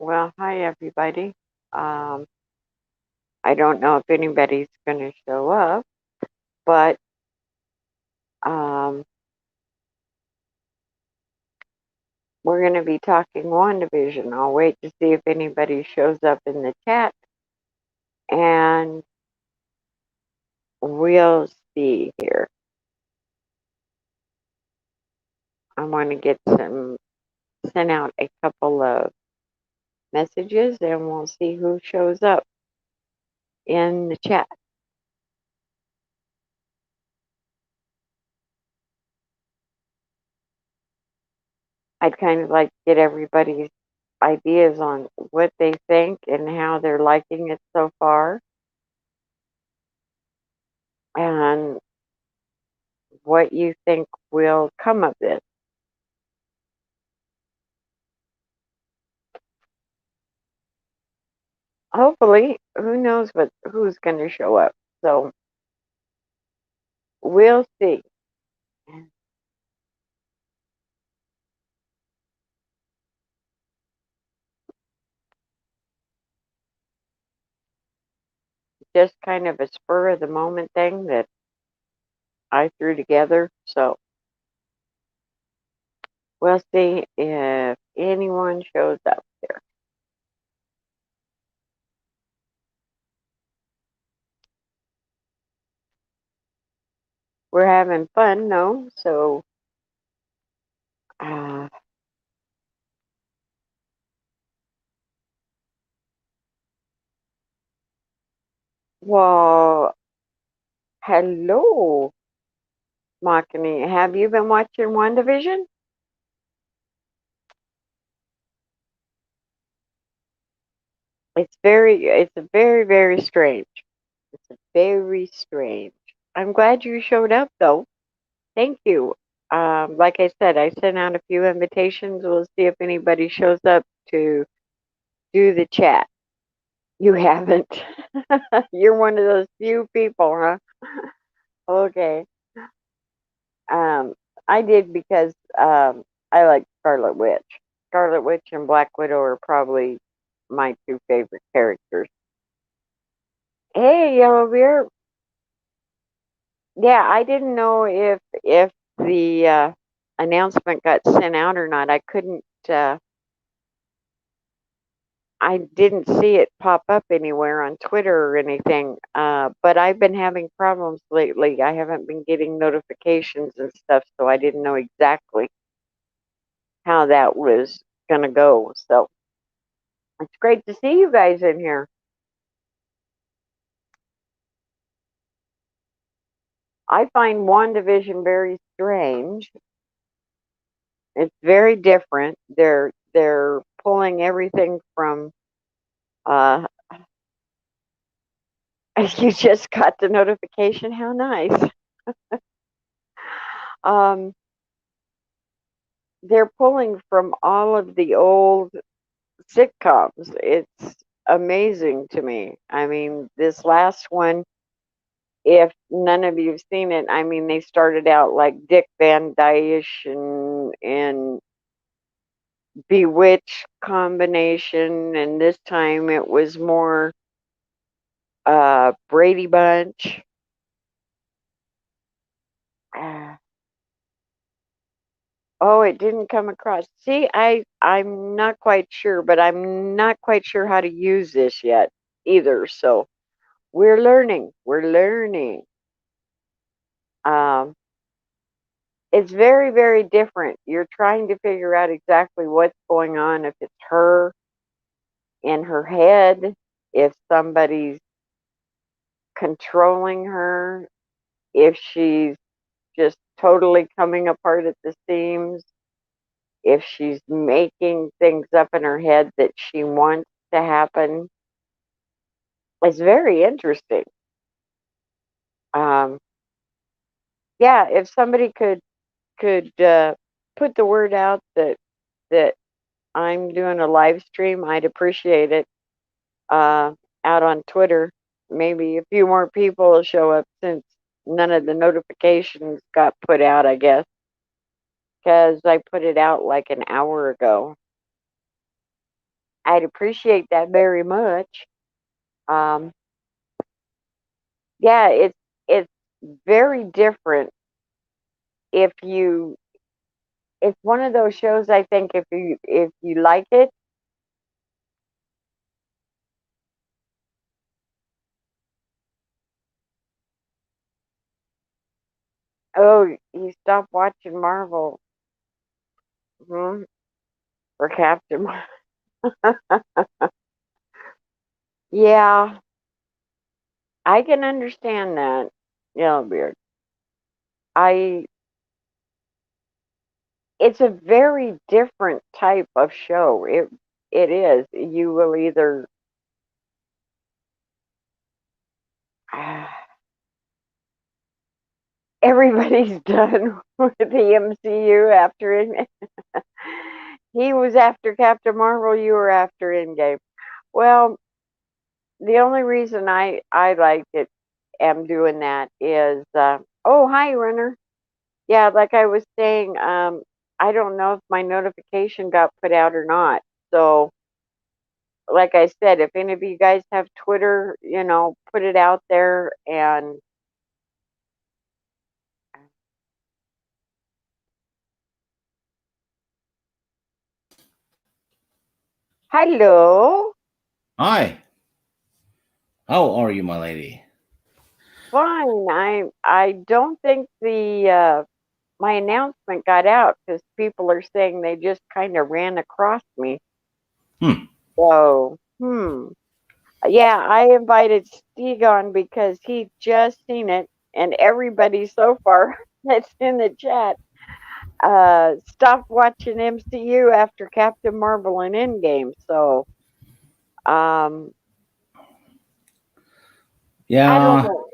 Well, hi everybody. Um, I don't know if anybody's going to show up, but um, we're going to be talking Wanda Vision. I'll wait to see if anybody shows up in the chat, and we'll see here. I want to get send out a couple of messages, and we'll see who shows up in the chat. I'd kind of like to get everybody's ideas on what they think and how they're liking it so far, and what you think will come of this. Hopefully, who knows who's going to show up. So we'll see. Just kind of a spur of the moment thing that I threw together. So we'll see if anyone shows up there. We're having fun, though. So uh, well, hello, Makani. Have you been watching Wanda Vision? It's a very, very strange. It's very strange. I'm glad you showed up, though. Thank you. Like I said, I sent out a few invitations. We'll see if anybody shows up to do the chat. You haven't. You're one of those few people, huh? Okay. Um, I did because I like Scarlet Witch. Scarlet Witch and Black Widow are probably my two favorite characters. Hey, Yellow Bear. Yeah, I didn't know if the announcement got sent out or not. I didn't see it pop up anywhere on Twitter or anything. But I've been having problems lately. I haven't been getting notifications and stuff, so I didn't know exactly how that was gonna go. So it's great to see you guys in here. I find WandaVision very strange. It's very different. They're pulling everything from uh you just got the notification. How nice. Um they're pulling from all of the old sitcoms. It's amazing to me. I mean, this last one, if none of you've seen it, I mean, they started out like Dick Van Dyke and Bewitched combination, and this time it was more Brady Bunch. Uh, oh, it didn't come across. See, I'm not quite sure, but I'm not quite sure how to use this yet either. So we're learning. We're learning. Um, it's very, very different. You're trying to figure out exactly what's going on, if it's her in her head, if somebody's controlling her, if she's just totally coming apart at the seams, if she's making things up in her head that she wants to happen. It's very interesting. Um, yeah, if somebody could put the word out that I'm doing a live stream, I'd appreciate it. Out on Twitter, maybe a few more people will show up since none of the notifications got put out. I guess because I put it out like an hour ago. I'd appreciate that very much. Um, yeah, it's very different if you. It's one of those shows. I think if you like it, oh, you stop watching Marvel, hmm, or Captain. Yeah, I can understand that. Yeah, weird. I. It's a very different type of show. It is. You will either. Everybody's done with the MCU after he was after Captain Marvel, you were after Endgame. Well, the only reason I like it, am doing that is oh, hi Renner. Yeah, like I was saying, I don't know if my notification got put out or not. So, like I said, if any of you guys have Twitter, put it out there. And hello. Hi, how are you, my lady? Fine. I don't think the my announcement got out because people are saying they just kind of ran across me. Hmm. So, yeah, I invited Stig on because he just seen it, and everybody so far that's in the chat stopped watching MCU after Captain Marvel and Endgame. So, um, I don't Yeah, know.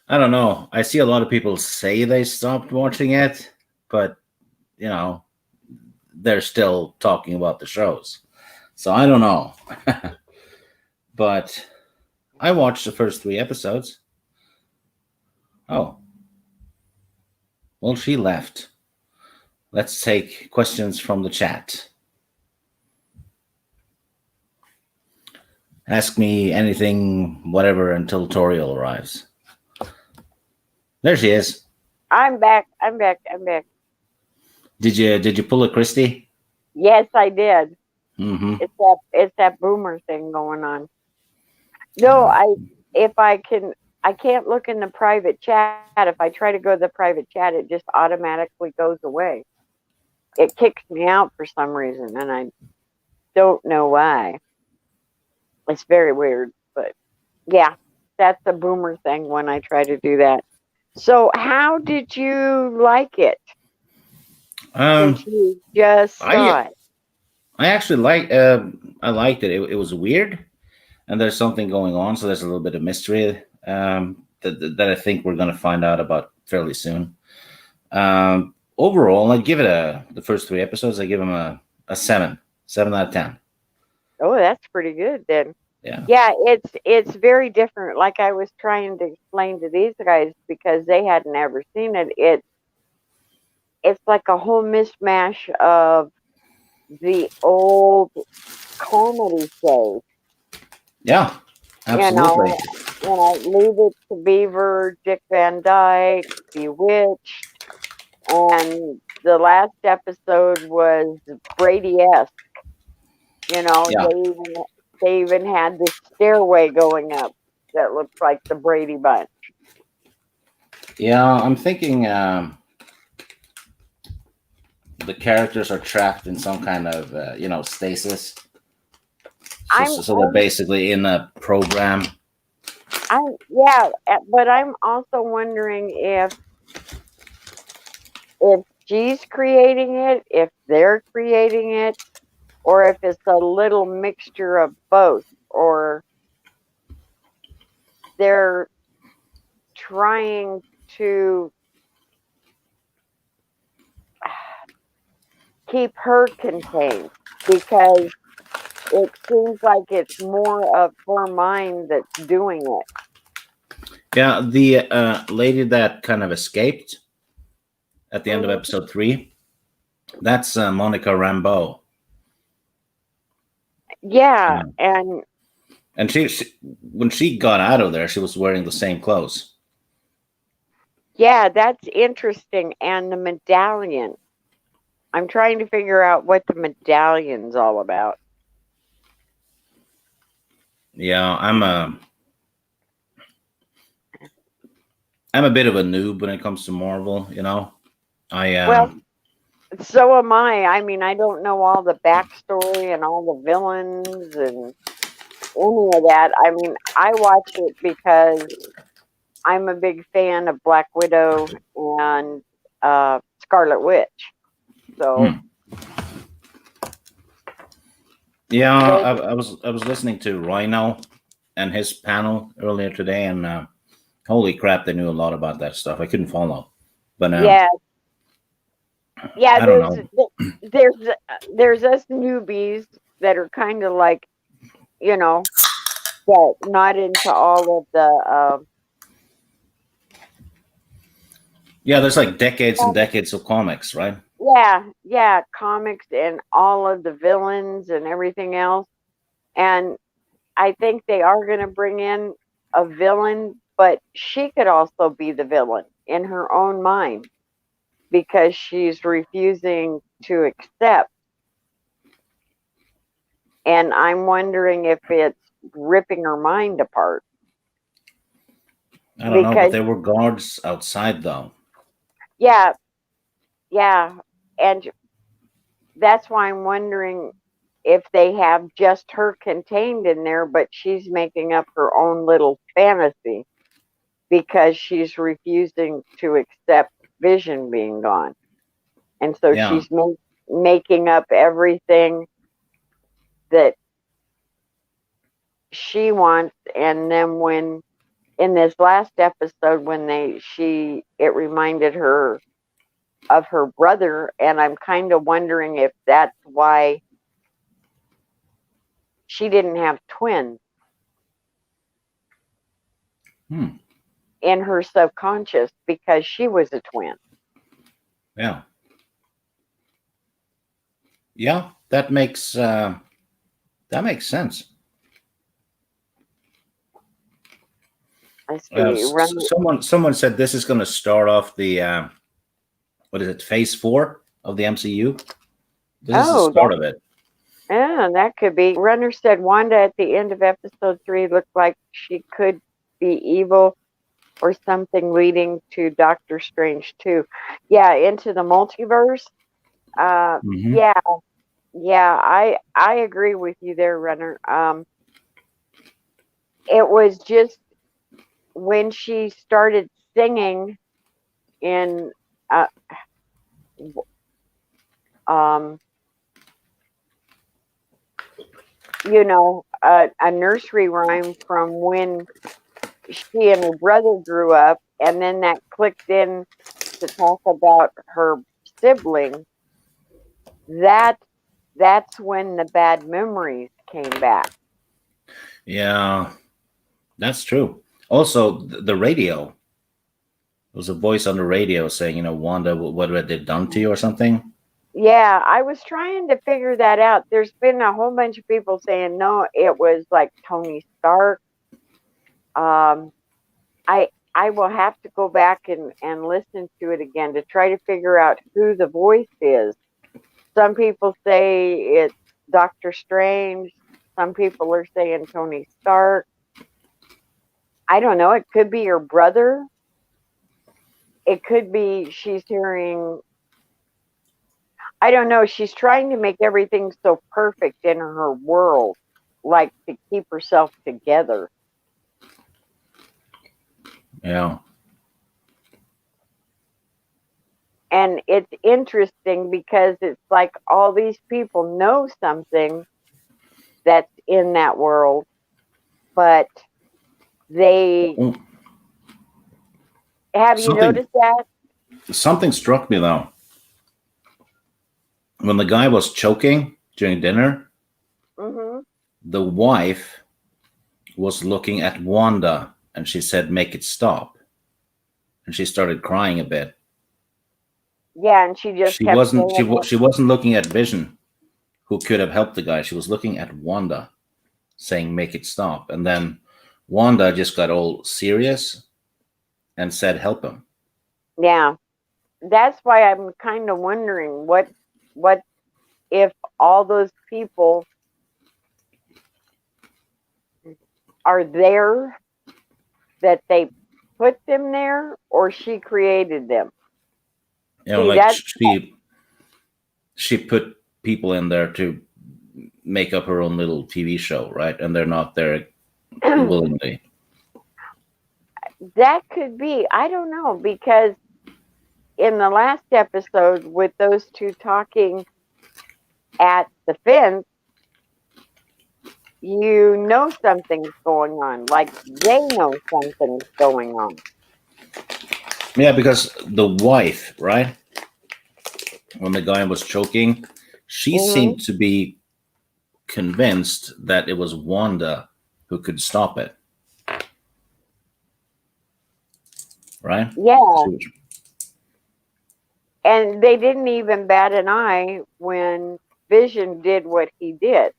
I don't know. I see a lot of people say they stopped watching it, but you know, they're still talking about the shows. So I don't know. But I watched the first three episodes. Oh, well, she left. Let's take questions from the chat. Ask me anything, whatever, until Toriel arrives. There she is. I'm back. I'm back. I'm back. Did you pull a Christie? Yes, I did. Mm-hmm. It's that boomer thing going on. No, if I can't look in the private chat. If I try to go to the private chat, it just automatically goes away. It kicks me out for some reason, and I don't know why. It's very weird, but yeah, that's a boomer thing when I try to do that. So, how did you like it since Um, you just saw I it? I actually I liked it. It was weird, and there's something going on, so there's a little bit of mystery that I think we're going to find out about fairly soon. Overall, I give it the first three episodes. I give them a 7 out of 10. Oh, that's pretty good then. Yeah, Yeah, it's very different. Like I was trying to explain to these guys because they hadn't ever seen it. It's like a whole mishmash of the old comedy shows. yeah, You absolutely. know, Leave It to Beaver, Dick Van Dyke, Bewitched, and the last episode was Brady-esque. You know, Yeah, they even had this stairway going up that looks like the Brady Bunch. yeah. I'm thinking the characters are trapped in some kind of stasis. So, I'm so so they're I'm basically in a program. I'm yeah, but I'm also wondering if she's creating it, if they're creating it, or if it's a little mixture of both, or they're trying to keep her contained because it seems like it's more of her mind that's doing it. Yeah, the lady that kind of escaped at the end of Mhm. episode three. That's Monica Rambeau. Yeah, Yeah. and And she when she got out of there, she was wearing the same clothes. yeah, that's interesting. And the medallion. I'm trying to figure out what the medallion's all about. Yeah, I'm a bit of a noob when it comes to Marvel. I Well, so am I. I mean, I don't know all the backstory and all the villains and any of that. I mean, I watch it because I'm a big fan of Black Widow and Scarlet Witch. So hmm. Yeah, those, I was listening to Rhino and his panel earlier today, and holy crap, they knew a lot about that stuff. I couldn't follow, but yeah, yeah. I don't know. There's there's us newbies that are kind of like, you know, that not into all of the Yeah, there's like decades and decades of comics, right? yeah, yeah, comics and all of the villains and everything else. And I think they are going to bring in a villain, but she could also be the villain in her own mind because she's refusing to accept. And I'm wondering if it's ripping her mind apart I don't know, but because, there were guards outside though. yeah, yeah. And that's why I'm wondering if they have just her contained in there, but she's making up her own little fantasy because she's refusing to accept Vision being gone. And so Yeah, making up everything that she wants. And then when in this last episode, when it reminded her of her brother, and I'm kind of wondering if that's why she didn't have twins hmm. in her subconscious because she was a twin. Yeah, yeah. That makes sense. I see. Someone said this is going to start off the what is it, Phase 4 of the MCU. This is the Oh, start of it. yeah, that could be. Runner said Wanda at the end of episode 3 looked like she could be evil or something leading to Doctor Strange too. Yeah, into the multiverse. Hmm. Yeah, yeah, I agree with you there, Runner. It was just when she started singing in uh, um, a nursery rhyme from when she and her brother grew up, and then that clicked in to talk about her sibling. That that's when the bad memories came back. Yeah, that's true. Also, the radio. There was a voice on the radio saying, Wanda, what have they done to you or something? Yeah, I was trying to figure that out. There's been a whole bunch of people saying no, it was like Tony Stark. Um, I will have to go back and listen to it again to try to figure out who the voice is. Some people say it's Doctor Strange. Some people are saying Tony Stark. I don't know. It could be her brother. It could be she's hearing. I don't know. She's trying to make everything so perfect in her world, like to keep herself together. Yeah. And it's interesting because it's like all these people know something that's in that world, but they Oh, have you something noticed that? something struck me though. When the guy was choking during dinner, Hmm. the wife was looking at Wanda and she said, "Make it stop." And she started crying a bit. Yeah, and she just She kept wasn't she saying wa- it. she wasn't looking at Vision. who could have helped the guy. She was looking at Wanda, saying, "Make it stop." And then Wanda just got all serious and said, "Help him." Yeah, that's why I'm kind of wondering what if all those people are there, that they put them there, or she created them. See, Like that's she put people in there to make up her own little TV show, right? And they're not there willingly. that could be. I don't know, because in the last episode with those two talking at the fence, you know something's going on. Like they know something's going on. Yeah, because the wife, right? When the guy was choking, she Hmm. seemed to be convinced that it was Wanda who could stop it, right? Yeah, She- and they didn't even bat an eye when Vision did what he did.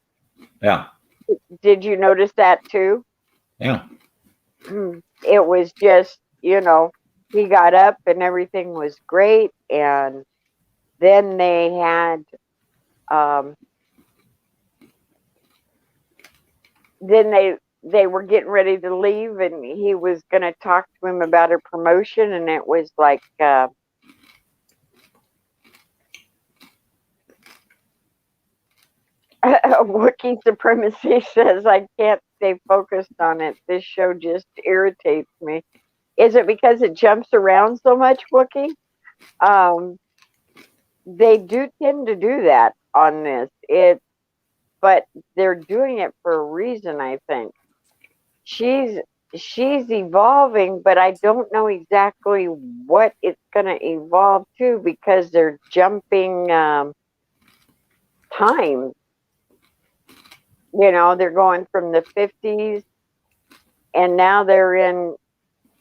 Yeah, Did you notice that too? yeah, It was just, he got up and everything was great. And then um, they were getting ready to leave, and he was going to talk to him about a promotion. And it was like, Wookiee supremacy says, I can't stay focused on it. This show just irritates me. Is it because it jumps around so much, Wookiee? Um, they do tend to do that on this. But they're doing it for a reason, I think. She's she's evolving, but I don't know exactly what it's going to evolve to, because they're jumping time. They're going from the 50s, and now they're in,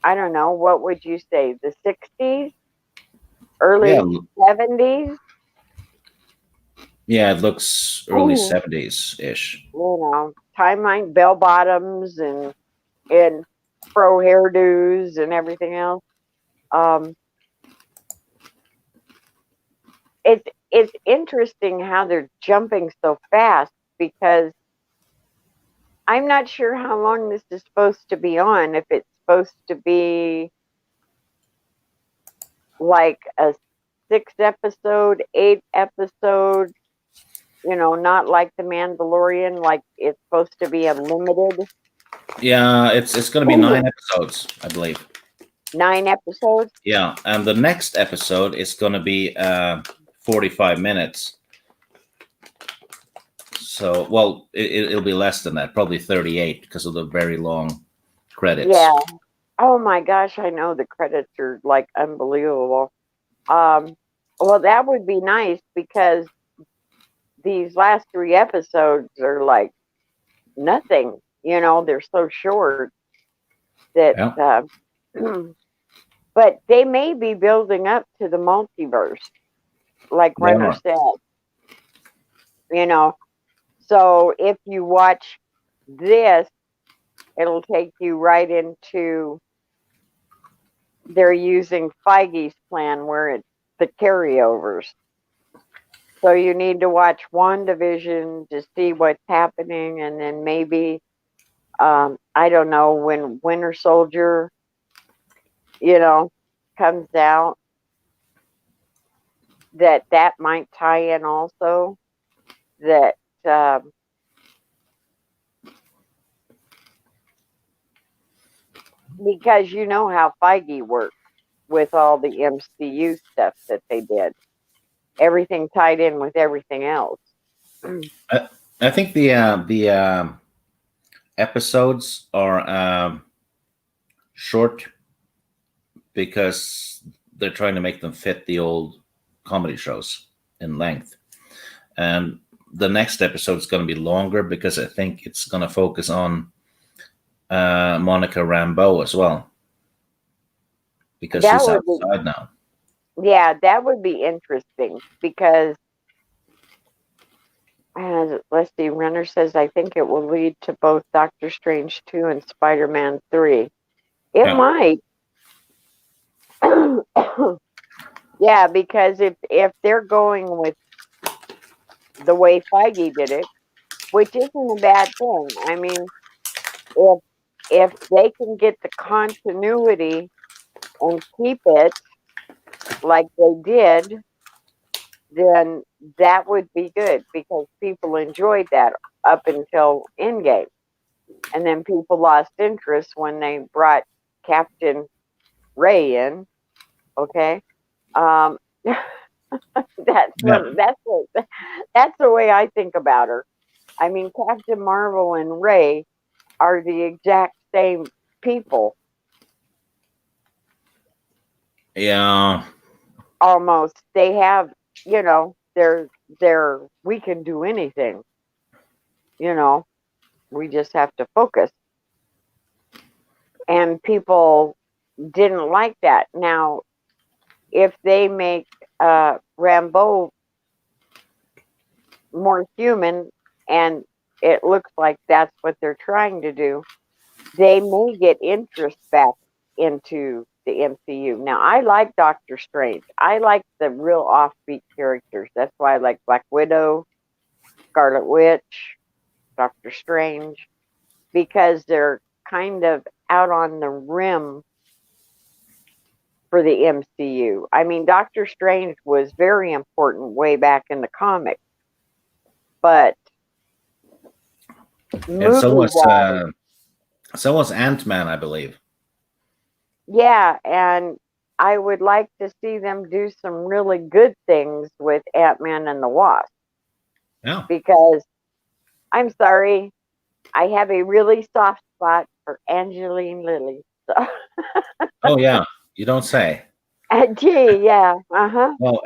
I don't know, what would you say, the 60s, yeah, early 70s? yeah. It looks early You '70s ish. timeline, bell bottoms, and pro hairdos and everything else. Um, it's interesting how they're jumping so fast, because I'm not sure how long this is supposed to be on. If it's supposed to be like a 6 episode, 8 episode, not like The Mandalorian, like it's supposed to be unlimited. Yeah, it's going to be 9 episodes, I believe. 9 episodes. Yeah, and the next episode is going to be 45 minutes. So, well, it'll be less than that, probably 38 because of the very long credits. Yeah. Oh my gosh, I know the credits are like unbelievable. Um, well, that would be nice, because these last 3 episodes are like nothing. They're so short that, Yeah, but they may be building up to the multiverse, like they Runner are. said. You know, so if you watch this, it'll take you right into, they're using Feige's plan where it's the carryovers. So you need to watch Wanda Vision to see what's happening, and then maybe, I don't know, when Winter Soldier, you know, comes out, that might tie in also. That um, because you know how Feige works with all the MCU stuff that they did, everything tied in with everything else. I, I think the episodes are short because they're trying to make them fit the old comedy shows in length. And the next episode is going to be longer because I think it's going to focus on Monica Rambeau as well because That she's would be, outside now. yeah, that would be interesting, because And let's see, Renner says, I think it will lead to both Doctor Strange 2 and Spider-Man 3. It Yeah. might. Yeah, because if they're going with the way Feige did it, which isn't a bad thing. I mean, if if they can get the continuity and keep it like they did, then that would be good because people enjoyed that up until Endgame. And then people lost interest when they brought Captain Ray in. Okay, um, Yeah. that's the way I think about her. I mean, Captain Marvel and Ray are the exact same people, Yeah. almost. They have, they're we can do anything. You know, we just have to focus. And people didn't like that. Now, if they make Rambeau more human, and it looks like that's what they're trying to do, they may get interest back into the MCU. Now, I like Doctor Strange. I like the real offbeat characters. That's why I like Black Widow, Scarlet Witch, Doctor Strange, because they're kind of out on the rim for the MCU. I mean, Doctor Strange was very important way back in the comics, but And movie wise, so was Ant-Man, I believe. yeah, and I would like to see them do some really good things with Ant-Man and the Wasp Yeah. because I'm sorry, I have a really soft spot for Angeline Lilly. So, Oh yeah. You don't say. gee, yeah, uh huh. Well,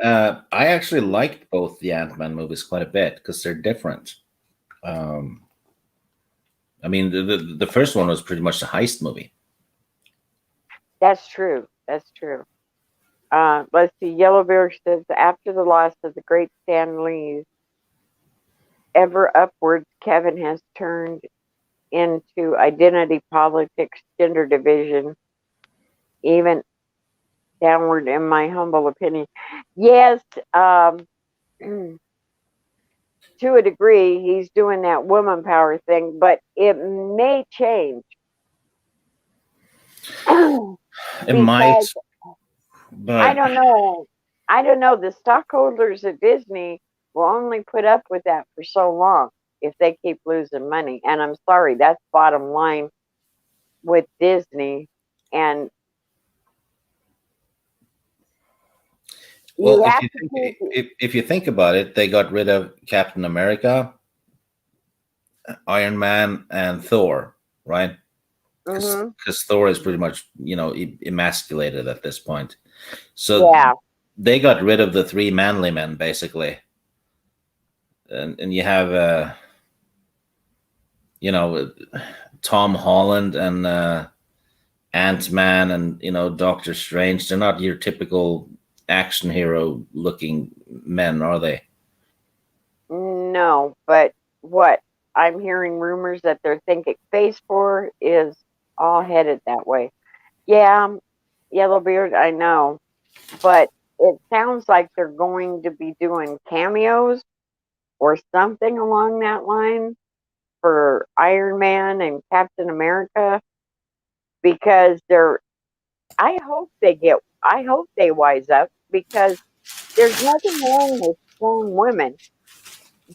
I actually liked both the Ant-Man movies quite a bit because they're different. Um, I mean, the first one was pretty much a heist movie. That's true. That's true. Let's see. Yellowbeard says after the loss of the great Stan Lee's ever upwards, Kevin has turned into identity politics, gender division, even downward, in my humble opinion. Yes, um, to a degree, he's doing that woman power thing, but it may change It because might, I but don't know. I don't know. The stockholders at Disney will only put up with that for so long if they keep losing money. And I'm sorry, that's bottom line with Disney. And well, you have to keep. if you think about it, they got rid of Captain America, Iron Man, and Thor, right? Hmm. Because Thor is pretty much emasculated at this point. So Yeah, they got rid of the three manly men basically, and you have you know Tom Holland and Ant Man and Doctor Strange. They're not your typical action hero looking men, are they? no, but what I'm hearing rumors that they're thinking Phase 4 is all headed that way. Yeah, Yellowbeard, I know, but it sounds like they're going to be doing cameos or something along that line for Iron Man and Captain America because I hope they wise up because there's nothing wrong with strong women.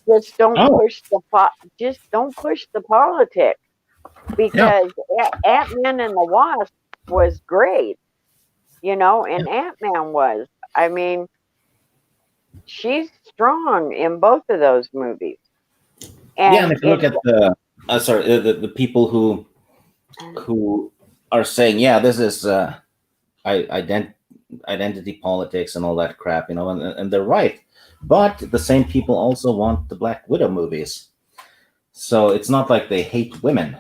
Just don't Oh, push just don't push the politics yeah, because Ant-Man and the Wasp was great, and Ant-Man was. I mean, she's strong in both of those movies. yeah. And And if you look it's at the people who are saying, yeah, this is ident- identity politics and all that crap, and they're right. But the same people also want the Black Widow movies. So it's not like they hate women;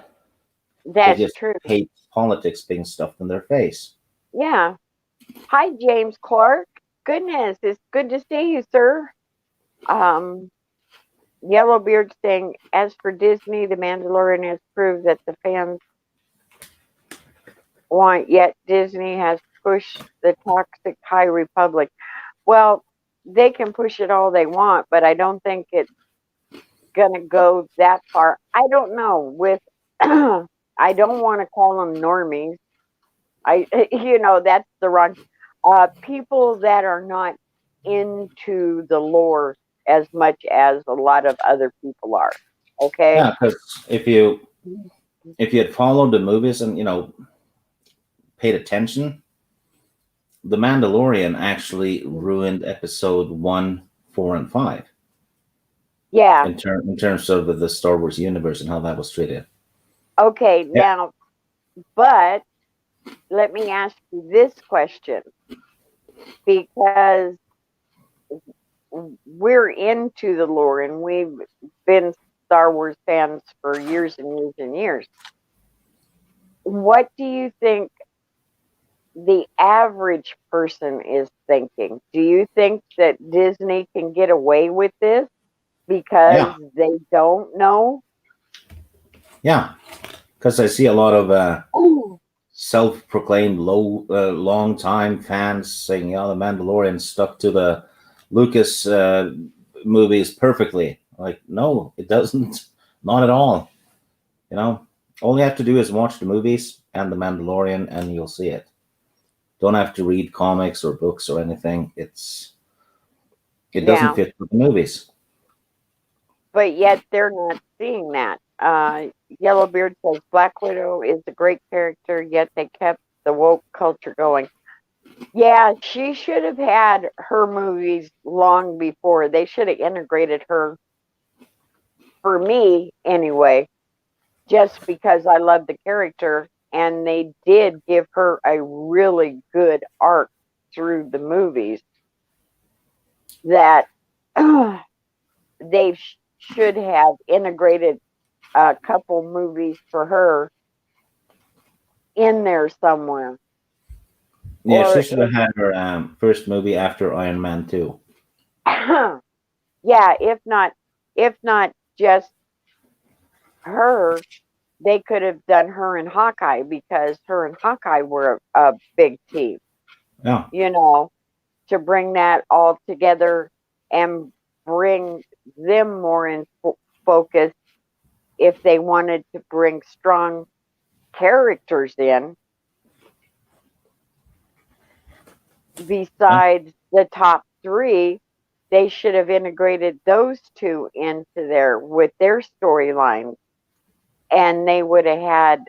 they that's just true. hate politics being stuffed in their face. Yeah. Hi, James Clark. Goodness, it's good to see you, sir. Um, Yellowbeard saying, as for Disney, The Mandalorian has proved that the fans want, yet Disney has pushed the toxic High Republic. Well, they can push it all they want, but I don't think it's going to go that far. I don't know. With, I don't want to call them normies. That's the wrong. People that are not into the lore as much as a lot of other people are. Okay. Yeah, because if you had followed the movies and paid attention, The Mandalorian actually ruined episode 1, 4, and 5 Yeah. in terms of the Star Wars universe and how that was treated. Okay. Yeah, Now, but let me ask you this question, because we're into the lore and we've been Star Wars fans for years and years and years. What do you think the average person is thinking? Do you think that Disney can get away with this because yeah, they don't know? yeah. Because I see a lot of Oh, self-proclaimed long-time fans saying, "Yeah, the Mandalorian stuck to the Lucas movies perfectly." Like, no, it doesn't. Not at all. You know, all you have to do is watch the movies and the Mandalorian, and you'll see it. Don't have to read comics or books or anything. It doesn't yeah, fit with the movies. but yet they're not seeing that. Yellowbeard says Black Widow is a great character, yet they kept the woke culture going. Yeah, she should have had her movies long before. They should have integrated her, for me anyway, just because I love the character. And they did give her a really good arc through the movies that they should have integrated a couple movies for her in there somewhere. Yeah, she Or, should have had her first movie after Iron Man 2. yeah, if not just her, they could have done her and Hawkeye, because her and Hawkeye were a big team, Yeah, you know, to bring that all together and bring them more in focus if they wanted to bring strong characters in yeah, besides the top three. They should have integrated those two into there with their storylines, and they would have had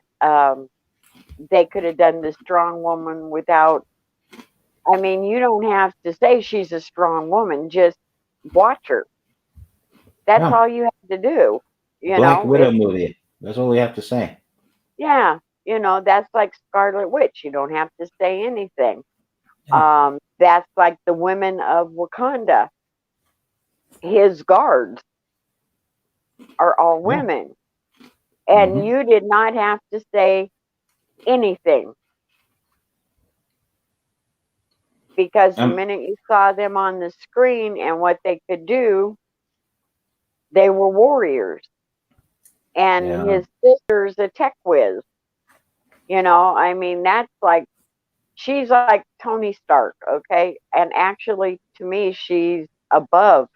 they could have done the strong woman without, I mean, you don't have to say she's a strong woman, just watch her. That's yeah. all you have to do. Black Widow It's, movie. That's all we have to say. yeah, that's like Scarlet Witch. You don't have to say anything. Yeah. That's like the women of Wakanda. His guards are all Yeah. women. And Hmm. you did not have to say anything, because the Um. minute you saw them on the screen and what they could do, they were warriors. And Yeah. his sister's a tech whiz. I mean, that's like, she's like Tony Stark, okay? And actually, to me, she's above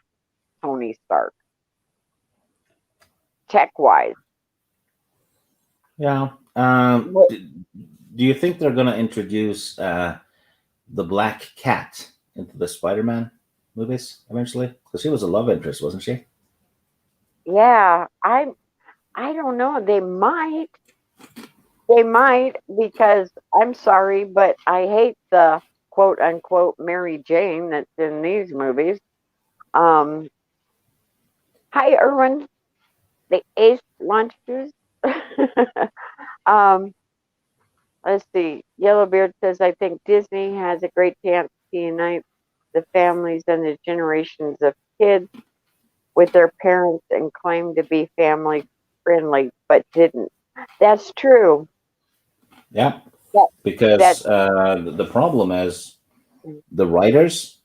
Tony Stark, tech wise. Yeah. Do you think they're gonna introduce the Black Cat into the Spider-Man movies eventually? Because she was a love interest, wasn't she? Yeah, I don't know. They might, because I'm sorry, but I hate the quote unquote Mary Jane that's in these movies. Um, Hi, Erwin, the Ace Launchers. um, let's see. Yellowbeard says, I think Disney has a great chance to unite the families and the generations of kids with their parents and claim to be family friendly, but didn't. That's true. Yeah. That that Because the problem is the writers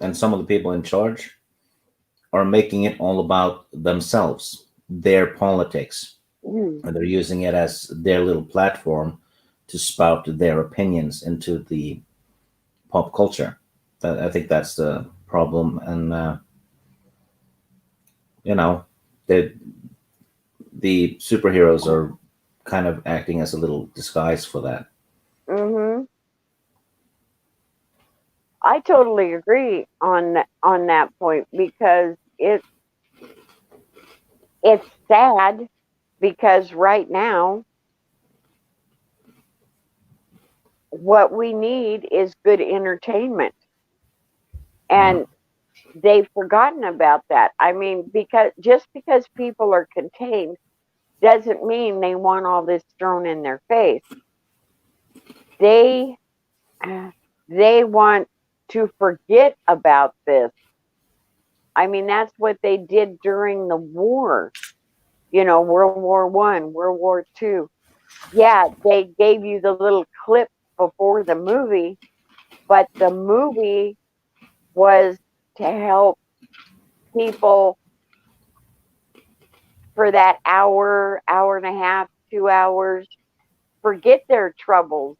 and some of the people in charge. are making it all about themselves, their politics, Mm. and they're using it as their little platform to spout their opinions into the pop culture. I think that's the problem, and you know, the the superheroes are kind of acting as a little disguise for that. Mhm. I totally agree on that point because it's sad because right now what we need is good entertainment, Yeah. and they've forgotten about that. I mean, because just because people are contained doesn't mean they want all this thrown in their face. They they want to forget about this. I mean, that's what they did during the war. You know, World War I, World War II. Yeah, they gave you the little clip before the movie, but the movie was to help people for that hour, hour and a half, 2 hours, forget their troubles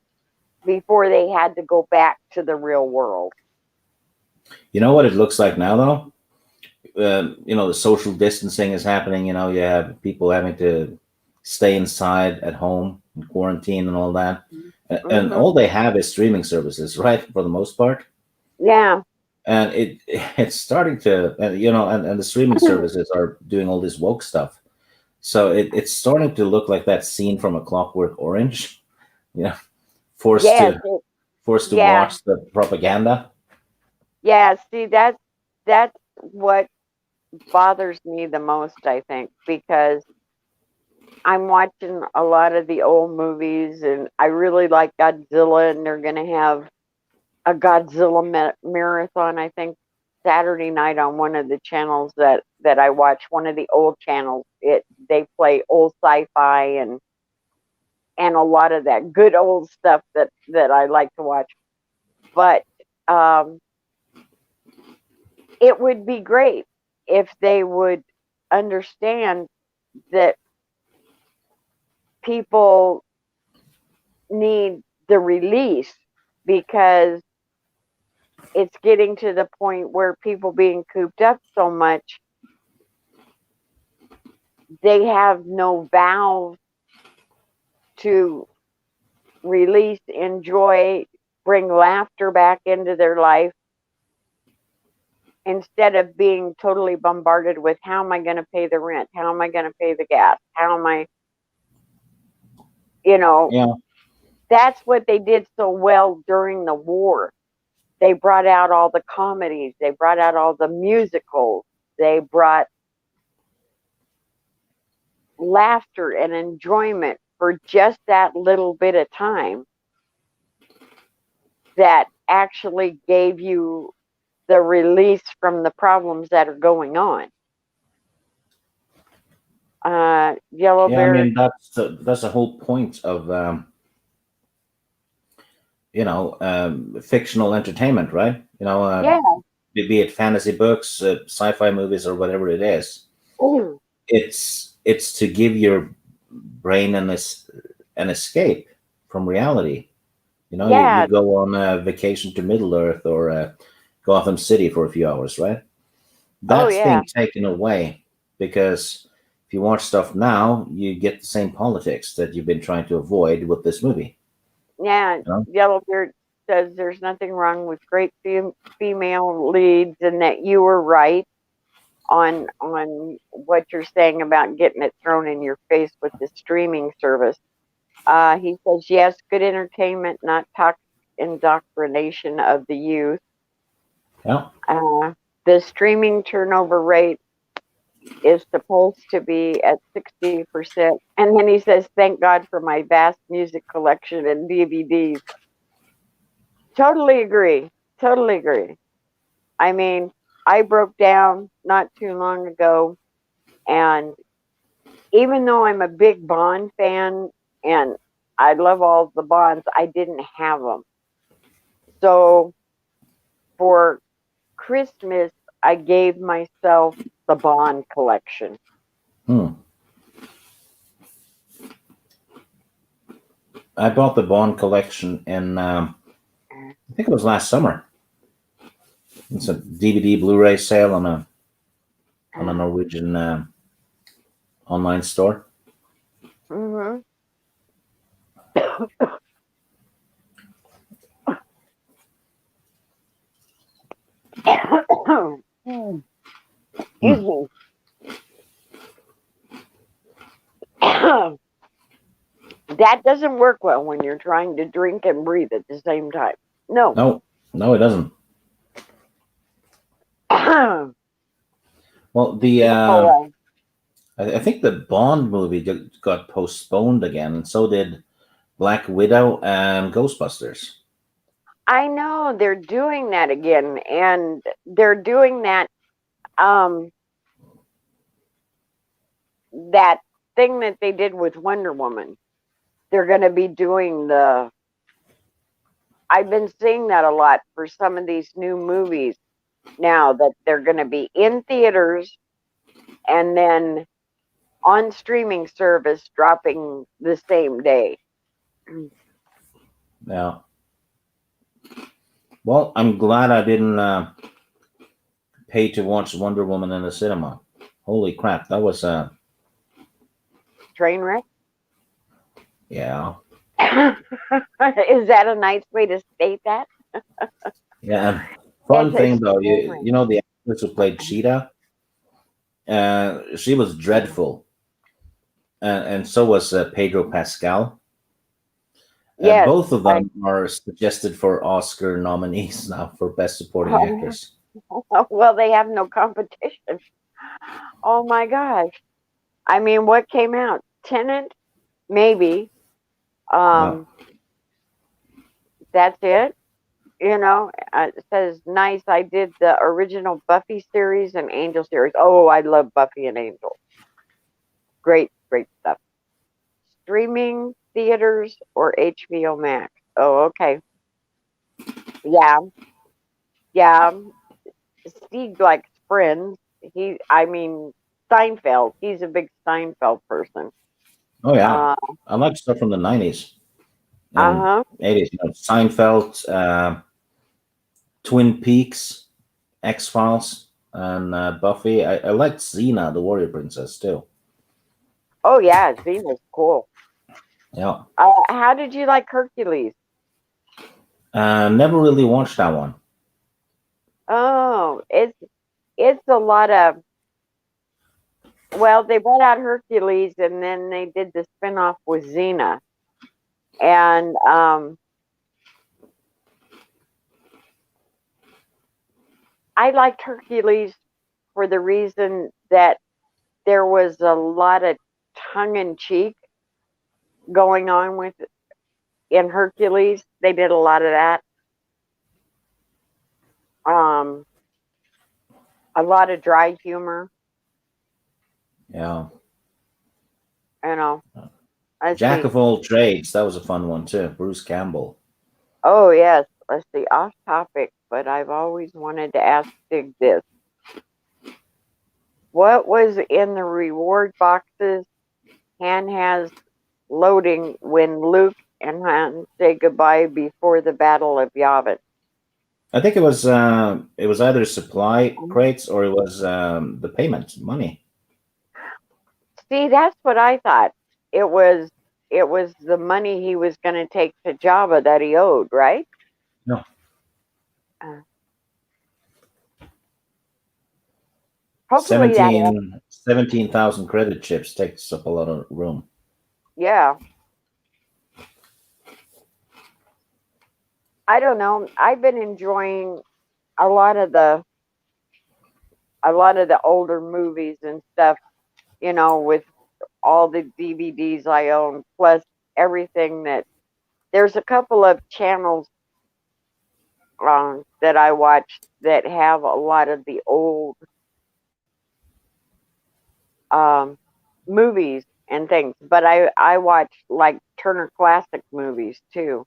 before they had to go back to the real world. You know what it looks like now, though. The social distancing is happening. You have people having to stay inside at home and quarantine and all that, and Hmm. all they have is streaming services, right? For the most part, Yeah. and it's starting to, and the streaming services are doing all this woke stuff. So it's starting to look like that scene from A Clockwork Orange. You know, forced Yes. to forced to Yeah. watch the propaganda. Yeah. See, that's what bothers me the most, I think, because I'm watching a lot of the old movies, and I really like Godzilla, and they're going to have a Godzilla marathon, I think, Saturday night on one of the channels that I watch, one of the old channels. They play old sci-fi and a lot of that good old stuff that I like to watch. But um, it would be great if they would understand that people need the release because it's getting to the point where people being cooped up so much, they have no valve to release, enjoy, bring laughter back into their life instead of being totally bombarded with how am I going to pay the rent? How am I going to pay the gas? How am I, you know, Yeah, that's what they did so well during the war. They brought out all the comedies, they brought out all the musicals, they brought laughter and enjoyment for just that little bit of time that actually gave you the release from the problems that are going on. Yellow yeah. I Bear, mean, that's the whole point of fictional entertainment, right? yeah, Be it fantasy books, sci-fi movies, or whatever it is. ooh, It's to give your brain an escape from reality. You yeah, go on a vacation to Middle Earth or Gotham City for a few hours, right? oh That's yeah, being taken away because if you watch stuff now, you get the same politics that you've been trying to avoid with this movie. yeah. You know? Yellow Beard says there's nothing wrong with great female leads, and that you were right on what you're saying about getting it thrown in your face with the streaming service. He says yes, good entertainment, not toxic indoctrination of the youth. Yeah. Uh, the streaming turnover rate is supposed to be at 60%. And then he says, thank God for my vast music collection and DVDs. Totally agree. Totally agree. I mean, I broke down not too long ago, and even though I'm a big Bond fan and I love all the Bonds, I didn't have them. So for Christmas, I gave myself the Bond collection. Hmm. I bought the Bond collection in, I think it was last summer. It's a DVD Blu-ray sale on a Norwegian online store. Mm-hmm. Hmm. Excuse me. That doesn't work well when you're trying to drink and breathe at the same time. No. No, no, it doesn't. No. Well, I think the Bond movie got postponed again, and so did Black Widow and Ghostbusters. I know they're doing that again, and they're doing that um that thing that they did with Wonder Woman. They're going to be doing the. I've been seeing that a lot for some of these new movies now that they're going to be in theaters and then on streaming service dropping the same day. Yeah. Well, I'm glad I didn't pay to watch Wonder Woman in the cinema. Holy crap, that was Train wreck. yeah, Is that a nice way to state that? yeah. It's Fun a thing though, train you know the actress who played Cheetah, she was wreck. dreadful, and so was Pedro Pascal. Yes, Both of I. them are suggested for Oscar nominees now for Best Supporting Actress. Well, they have no competition. Oh my gosh! I mean, what came out? Tenant, maybe. Yeah. Um, that's it. It says nice. I did the original Buffy series and Angel series. Oh, I love Buffy and Angel. Great, great stuff. Streaming theaters or HBO Max. Oh, okay. Yeah, yeah. Steve likes Friends. I mean, Seinfeld. He's a big Seinfeld person. Oh yeah, Uh, I like stuff from the '90s and uh-huh. '80s. You know, Seinfeld, Twin Peaks, X Files, and Buffy. I liked Xena, the Warrior Princess, too. Oh, yeah, Xena's cool. Yeah. How did you like Hercules? Never really watched that one. Oh, it's a lot of. Well, they brought out Hercules, and then they did the spinoff with Xena, and I liked Hercules for the reason that there was a lot of tongue in cheek going on with in Hercules. They did a lot of that. Um, a lot of dry humor. Yeah. You know, let's Jack see. of all trades. That was a fun one too. Bruce Campbell. Oh yes, let's see. Off topic, but I've always wanted to ask Dig this. What was in the reward boxes Han has loading when Luke and Han say goodbye before the Battle of Yavin? I think it was either supply crates or it was the payment money. See, that's what I thought. It was it was the money he was going to take to Jabba that he owed, right? No. Uh, hopefully that. 17,000 credit chips takes up a lot of room. Yeah, I don't know. I've been enjoying a lot of the older movies and stuff. With all the DVDs I own, plus everything that there's a couple of channels that I watch that have a lot of the old um, movies and things. But I watch like Turner Classic movies too,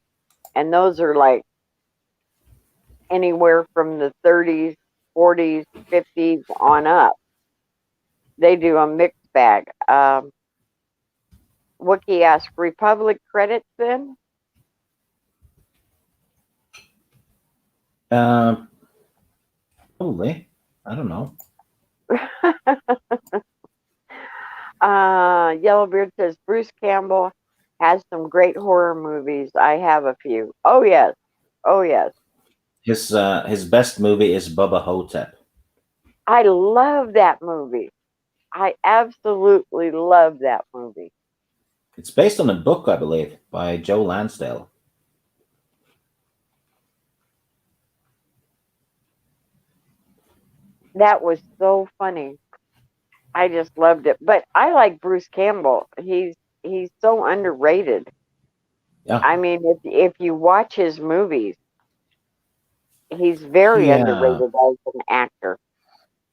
and those are like anywhere from the 30s. 40s, 50s on up. They do a mixed bag. Wookie asked, Republic credits then? Uh, Probably. I don't know. Yellowbeard says Bruce Campbell has some great horror movies. I have a few. Oh yes, oh yes. His best movie is Bubba Hotep. I love that movie. I absolutely love that movie. It's based on a book, I believe, by Joe Lansdale. That was so funny. I just loved it. But I like Bruce Campbell. He's so underrated. Yeah, I mean, if you watch his movies, he's very he underrated as an actor.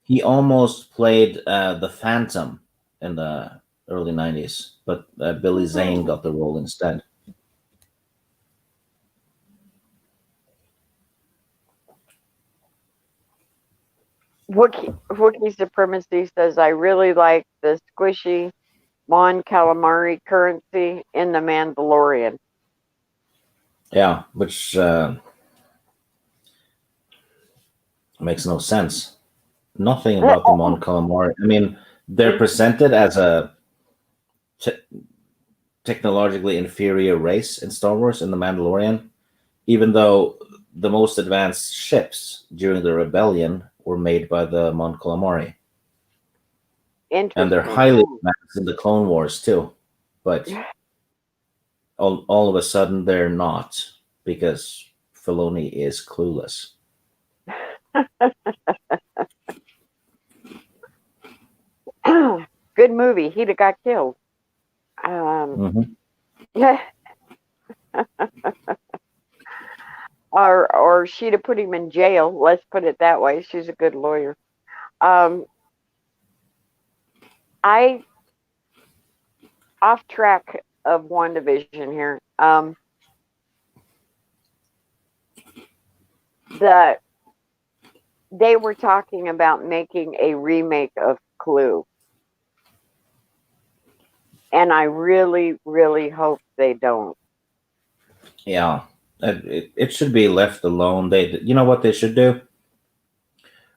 he almost played the Phantom in the early '90s, but Billy Zane Mhm. got the role instead. Wookiee Supremacy says, I really like the squishy Mon Calamari currency in The Mandalorian. Yeah, which makes no sense. Nothing about the Mon Calamari. I mean, they're presented as a te- technologically inferior race in Star Wars in The Mandalorian, even though the most advanced ships during the rebellion were made by the Mon Calamari, and they're Interesting. highly advanced in the Clone Wars too. But all of a sudden, they're not because Filoni is clueless. Good movie. He'd have got killed. Um, Hmm. or she'd have put him in jail. Let's put it that way. She's a good lawyer. Um, I off track of Wanda Vision here. The They were talking about making a remake of Clue, and I really, really hope they don't. Yeah, it should be left alone. You know what they should do?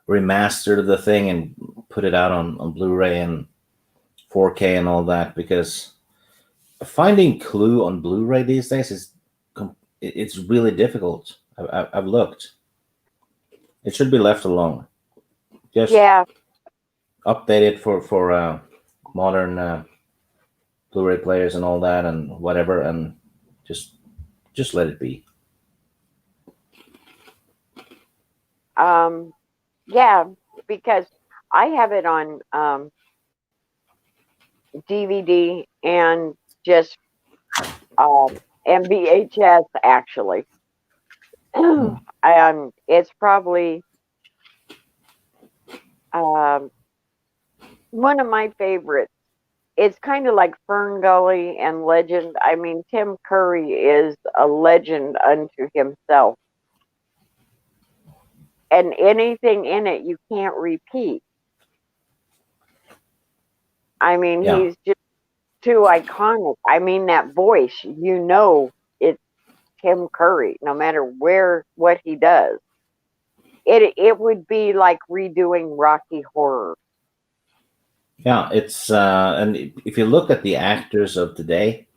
Remaster the thing and put it out on Blu-ray and 4K and all that, because finding Clue on Blu-ray these days it's really difficult. I've looked. It should be left alone. Just Yeah, update it for modern Blu-ray players and all that and whatever, and just just let it be. um, yeah, because I have it on DVD and just um, and VHS actually. Hmm. It's probably um, one of my favorites. It's kind of like Fern Gully and Legend. I mean, Tim Curry is a legend unto himself, and anything in it you can't repeat. I mean, Yeah, he's just too iconic. I mean, that voice, it's Tim Curry, no matter what he does. It would be like redoing Rocky Horror. yeah. It's and if you look at the actors of today,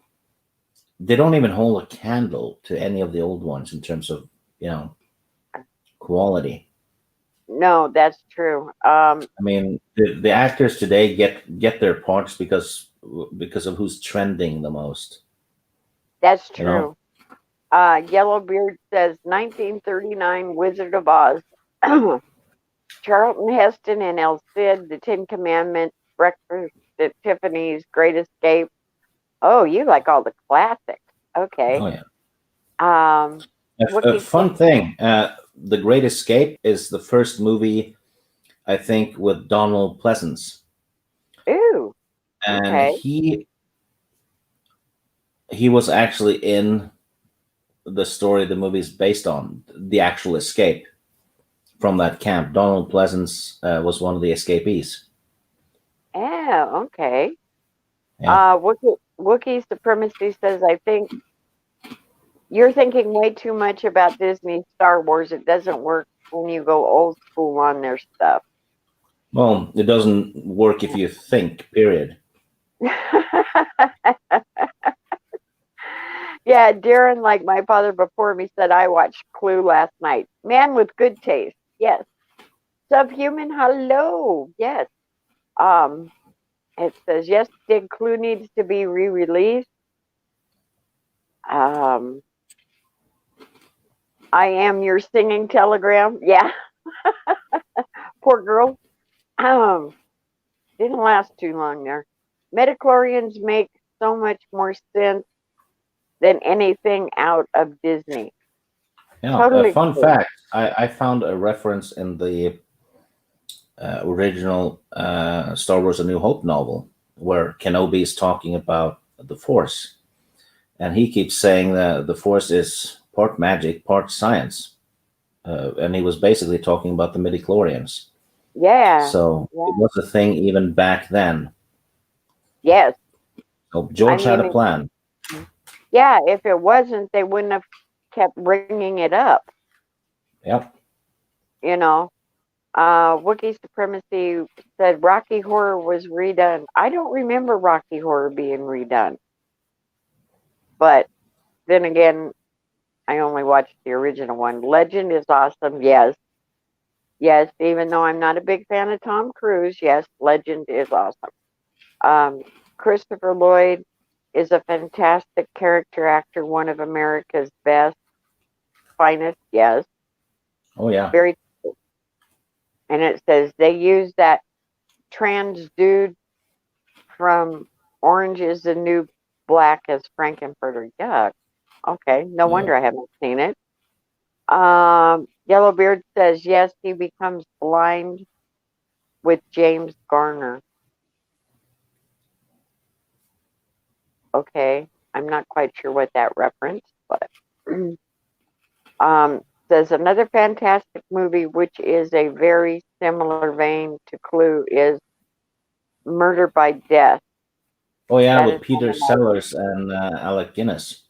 they don't even hold a candle to any of the old ones in terms of you know quality. No, that's true. I mean, the actors today get their parts because of who's trending the most. That's You know, true. Yellowbeard says 1939 Wizard of Oz. Charlton Heston and El Cid, The Ten Commandments, Breakfast at Tiffany's, Great Escape. Oh, you like all the classics. Okay. oh yeah. Um, what A keeps saying? fun thing, The Great Escape is the first movie I think with Donald Pleasance, Ooh, and okay. he was actually in the story the movie is based on, the actual escape. from that camp. Donald Pleasance was one of the escapees. Oh, okay. Yeah. Wookiee Supremacy says, I think you're thinking way too much about Disney Star Wars. It doesn't work when you go old school on their stuff. Well, it doesn't work if you think. Period. Yeah, Darren, like my father before me, said I watched Clue last night. Man with good taste. Yes. Subhuman, hello. Yes. Um, it says, yes, Dig Clue needs to be re-released. Um, I am your singing telegram. Yeah, poor girl. Um, didn't last too long there. Metachlorians make so much more sense than anything out of Disney. Yeah. A Totally fun true. fact: I found a reference in the original Star Wars: A New Hope novel where Kenobi is talking about the Force, and he keeps saying that the Force is part magic, part science, and he was basically talking about the midichlorians. Yeah, So it yeah, was a thing even back then. yes. So I George had mean, a plan. yeah, if it wasn't, they wouldn't have kept bringing it up, Yep. you know. Wookiee Supremacy said Rocky Horror was redone. I don't remember Rocky Horror being redone, but then again, I only watched the original one. Legend is awesome. Yes, yes. Even though I'm not a big fan of Tom Cruise, yes, Legend is awesome. Um, Christopher Lloyd is a fantastic character actor, one of America's best, finest. Yes, Oh yeah. very. And it says they use that trans dude from Orange is the New Black as Frankenfurter. Yuck. Okay, no Yeah. wonder I haven't seen it. Yellowbeard says yes, he becomes blind with James Garner. Okay, I'm not quite sure what that reference, but says another fantastic movie, which is a very similar vein to Clue, is Murder by Death. Oh yeah, That with is one Peter of my. Sellers and Alec Guinness,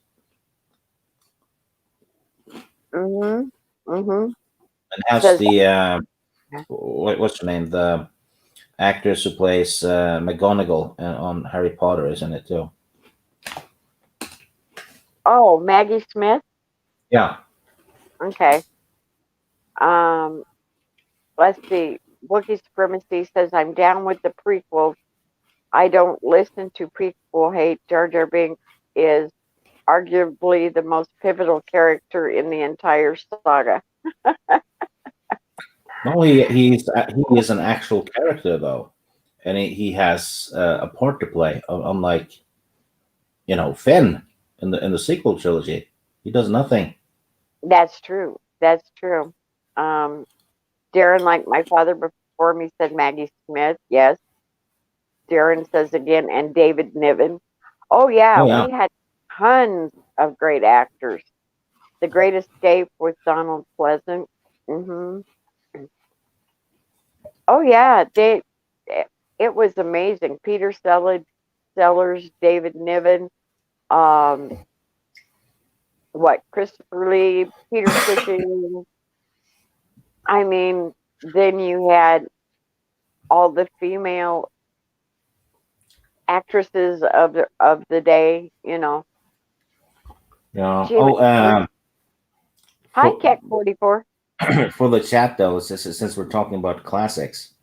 Mhm. Mhm. and has Says the what's her name? The actress who plays McGonagall on Harry Potter is in it too. oh, Maggie Smith. Yeah. Okay. Um, let's see. Wookiee Supremacy says I'm down with the prequels. I don't listen to prequel hate. Jar Jar Binks is arguably the most pivotal character in the entire saga. No, he is an actual character though, and he has a part to play. Unlike Finn in the sequel trilogy, he does nothing. That's true. That's true. Um, Darren, like my father before me, said Maggie Smith. Yes. Darren says again, and David Niven. Oh, yeah, Oh yeah. we had tons of great actors. The Great Escape with Donald Pleasant. Hmm. Oh, yeah, it was amazing. Peter Sellers, David Niven, um, Christopher Lee, Peter Cushing. I mean, then you had all the female actresses of the day. Yeah. She. Oh, Hi, for Keck 44. for the chat though, since we're talking about classics,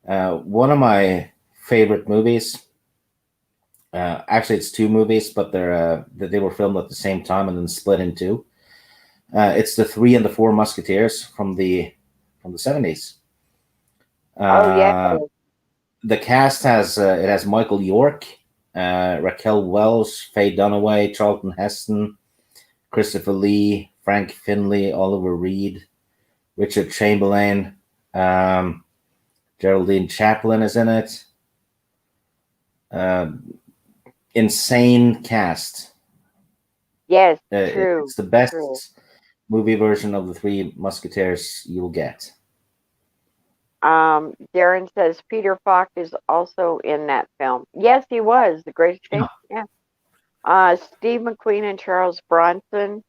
one of my favorite movies. Actually, it's two movies, but they were filmed at the same time and then split in two. It's the Three and the Four Musketeers from the 70s. Oh yeah, Uh, the cast has Michael York, Raquel Welch, Faye Dunaway, Charlton Heston, Christopher Lee, Frank Finley, Oliver Reed, Richard Chamberlain, um, Geraldine Chaplin is in it. Uh, Insane cast. yes, true, It's the best true. movie version of the Three Musketeers you'll get. Darren says Peter Falk is also in that film. Yes, he was the greatest Yeah. thing. Yeah. Steve McQueen and Charles Bronson.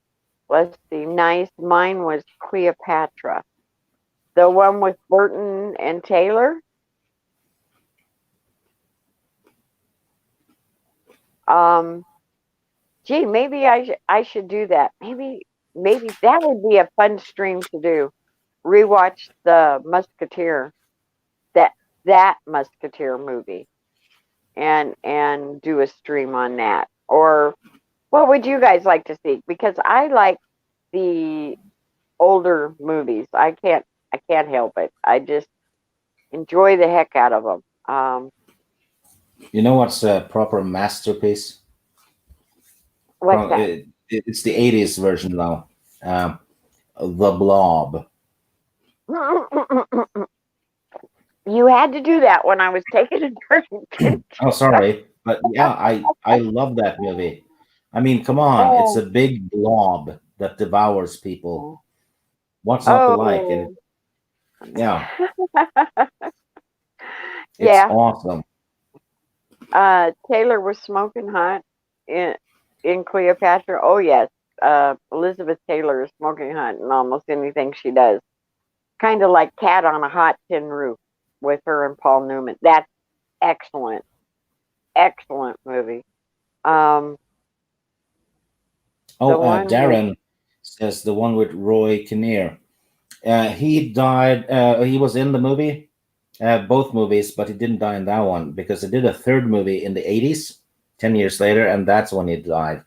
Let's see. Nice. Mine was Cleopatra. The one with Burton and Taylor. Um, Gee, maybe I should do that. Maybe that would be a fun stream to do. Rewatch the Musketeer that that Musketeer movie and do a stream on that. Or what would you guys like to see? Because I like the older movies. I can't help it. I just enjoy the heck out of them. You know what's a proper masterpiece? What's that? It's the '80s version now. Um, the Blob. You had to do that when I was taking a drink. Oh, sorry, but yeah, I love that movie. I mean, come on, it's Oh. a big blob that devours people. What's not to like? And Oh. yeah, it's Yeah. awesome. Taylor was smoking hot in Cleopatra. Oh yes. Elizabeth Taylor is smoking hot in almost anything she does. Kind of like Cat on a Hot Tin Roof with her and Paul Newman. That's excellent. Excellent movie. Um, Oh, the one with Darren says the one with Roy Kinnear. He died. He was in the movie, both movies, but he didn't die in that one because they did a third movie in the '80s, 10 years later, and that's when he died.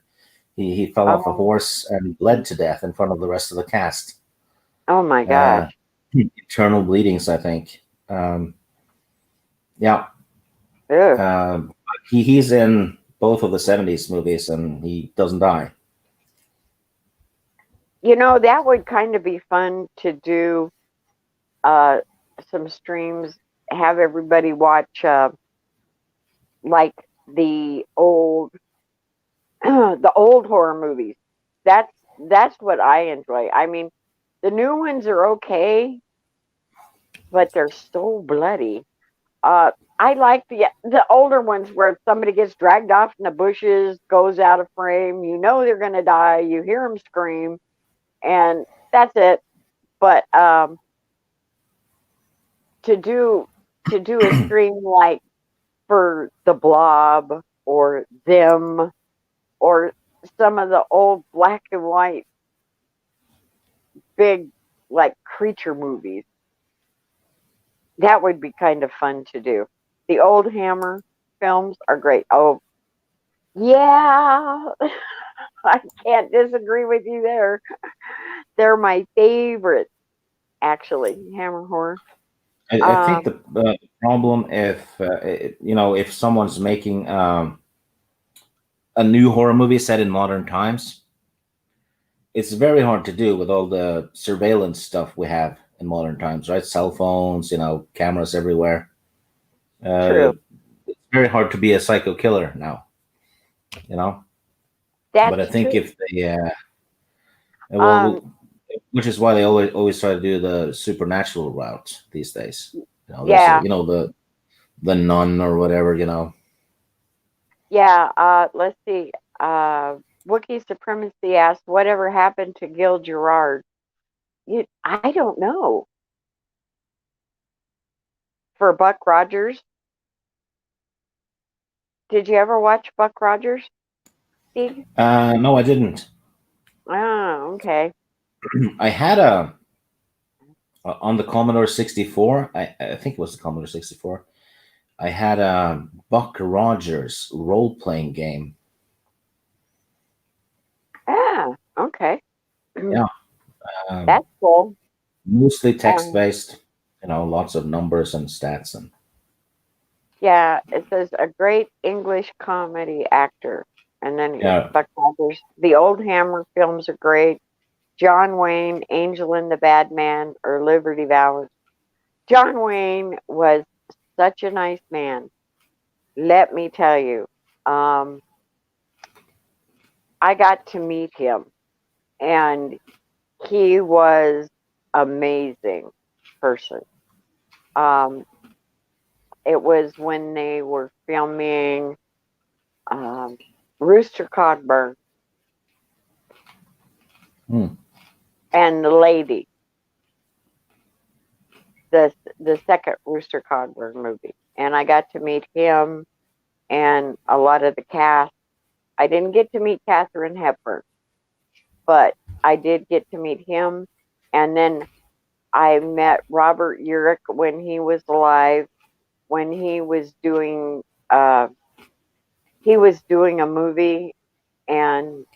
He fell off a oh horse and bled to death in front of the rest of the cast. oh my Uh, gosh. Internal bleedings, I think. Yeah, Ugh. he's in both of the '70s movies, and he doesn't die. You know, that would kind of be fun to do uh some streams, have everybody watch like the old the old horror movies. That's what I enjoy. I mean, the new ones are okay, but they're so bloody. I like the older ones where somebody gets dragged off in the bushes, goes out of frame. You know they're gonna die. You hear them scream, and that's it. But to do a stream like for the Blob or Them or some of the old black and white big like creature movies. That would be kind of fun to do. The old Hammer films are great. Oh, yeah. I can't disagree with you there. They're my favorite, actually. Hammer horror. I think Um, the problem if someone's making a new horror movie set in modern times, it's very hard to do with all the surveillance stuff we have in modern times, right? Cell phones, cameras everywhere. Uh, True. it's very hard to be a psycho killer now, you know. But I That's think true. if they, Um, which is why they always try to do the supernatural route these days. There's yeah. the nun or whatever, Yeah. Let's see. Uh, Wookiee Supremacy asked, whatever happened to Gil Gerard? I don't know. For Buck Rogers. Did you ever watch Buck Rogers, Steve? No, I didn't. Oh, okay. I had on the Commodore 64. I think it was the Commodore 64. I had a Buck Rogers role playing game. Ah, okay. Yeah, um, That's cool. mostly text Um, based. Lots of numbers and stats and yeah, it says a great English comedy actor. And then it's yeah. Buck Rogers. The old Hammer films are great. John Wayne, Angel and the Bad Man, or Liberty Valance. John Wayne was such a nice man. Let me tell you. I got to meet him, and He was amazing person. Um, it was when they were filming um, Rooster Cogburn Hmm. and the lady, the the second Rooster Cogburn movie, and I got to meet him and a lot of the cast. I didn't get to meet Katharine Hepburn, but I did get to meet him, and then I met Robert Urich when he was alive, when uh, he was doing a movie, and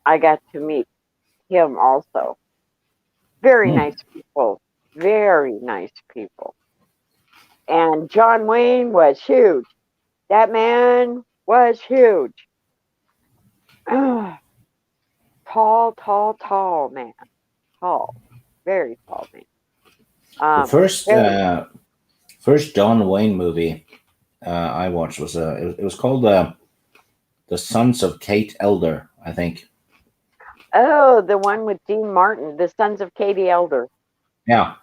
I got to meet him also. Very Hmm. nice people, very nice people. And John Wayne was huge. That man was huge. Tall, tall, tall man. Tall, very tall man. The Um, first very. first John Wayne movie I watched was it was called The Sons of Kate Elder, I think. Oh, the one with Dean Martin, The Sons of Katie Elder. Yeah,